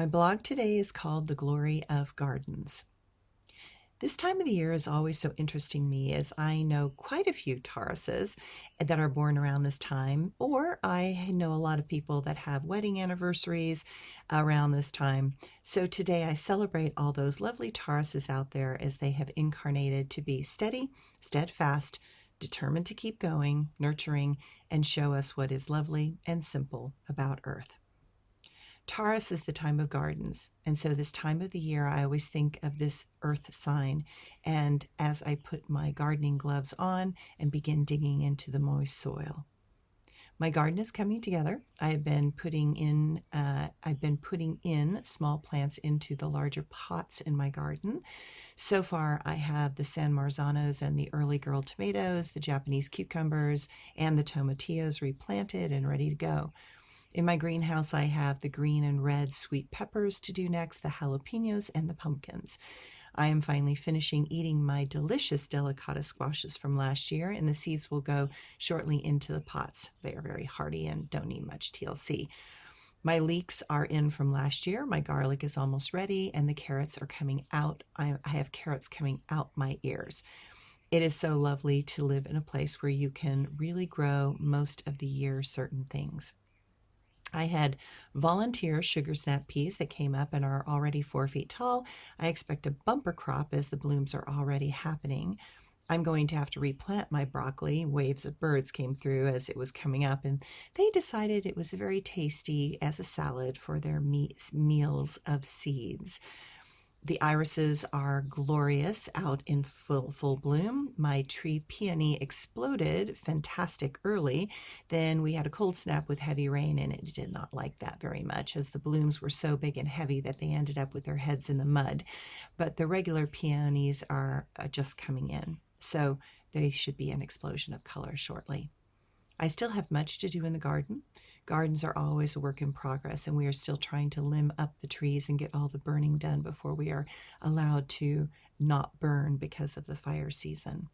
My blog today is called The Glory of Gardens. This time of the year is always so interesting to me as I know quite a few Tauruses that are born around this time, or I know a lot of people that have wedding anniversaries around this time. So today I celebrate all those lovely Tauruses out there as they have incarnated to be steady, steadfast, determined to keep going, nurturing, and show us what is lovely and simple about Earth. Taurus is the time of gardens, and so this time of the year I always think of this earth sign, and as I put my gardening gloves on and begin digging into the moist soil. My garden is coming together. I've been putting in small plants into the larger pots in my garden. So far I have the San Marzanos and the early girl tomatoes, the Japanese cucumbers, and the tomatillos replanted and ready to go. In my greenhouse, I have the green and red sweet peppers to do next, the jalapenos, and the pumpkins. I am finally finishing eating my delicious delicata squashes from last year, and the seeds will go shortly into the pots. They are very hardy and don't need much TLC. My leeks are in from last year. My garlic is almost ready, and the carrots are coming out. I have carrots coming out my ears. It is so lovely to live in a place where you can really grow most of the year certain things. I had volunteer sugar snap peas that came up and are already 4 feet tall. I expect a bumper crop as the blooms are already happening. I'm going to have to replant my broccoli. Waves of birds came through as it was coming up, and they decided it was very tasty as a salad for their meals of seeds. The irises are glorious out in full bloom. My tree peony exploded fantastic early. Then we had a cold snap with heavy rain, and it did not like that very much as the blooms were so big and heavy that they ended up with their heads in the mud. But the regular peonies are just coming in, so they should be an explosion of color shortly. I still have much to do in the garden. Gardens are always a work in progress, and we are still trying to limb up the trees and get all the burning done before we are allowed to not burn because of the fire season.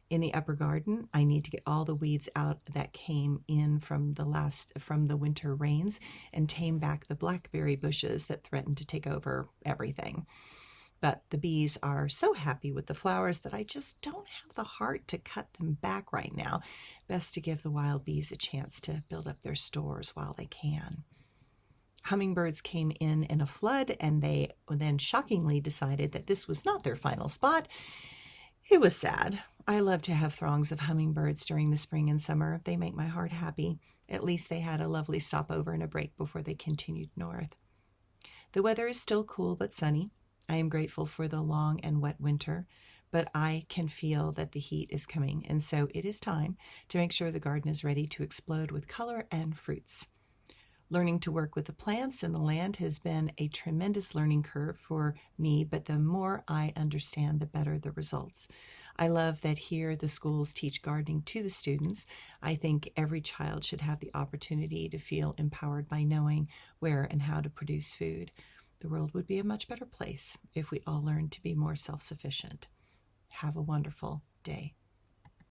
In the upper garden, I need to get all the weeds out that came in from the winter rains and tame back the blackberry bushes that threatened to take over everything. But the bees are so happy with the flowers that I just don't have the heart to cut them back right now. Best to give the wild bees a chance to build up their stores while they can. Hummingbirds came in a flood, and they then shockingly decided that this was not their final spot. It was sad. I love to have throngs of hummingbirds during the spring and summer. They make my heart happy. At least they had a lovely stopover and a break before they continued north. The weather is still cool but sunny. I am grateful for the long and wet winter, but I can feel that the heat is coming, and so it is time to make sure the garden is ready to explode with color and fruits. Learning to work with the plants and the land has been a tremendous learning curve for me, but the more I understand, the better the results. I love that here the schools teach gardening to the students. I think every child should have the opportunity to feel empowered by knowing where and how to produce food. The world would be a much better place if we all learned to be more self-sufficient. Have a wonderful day.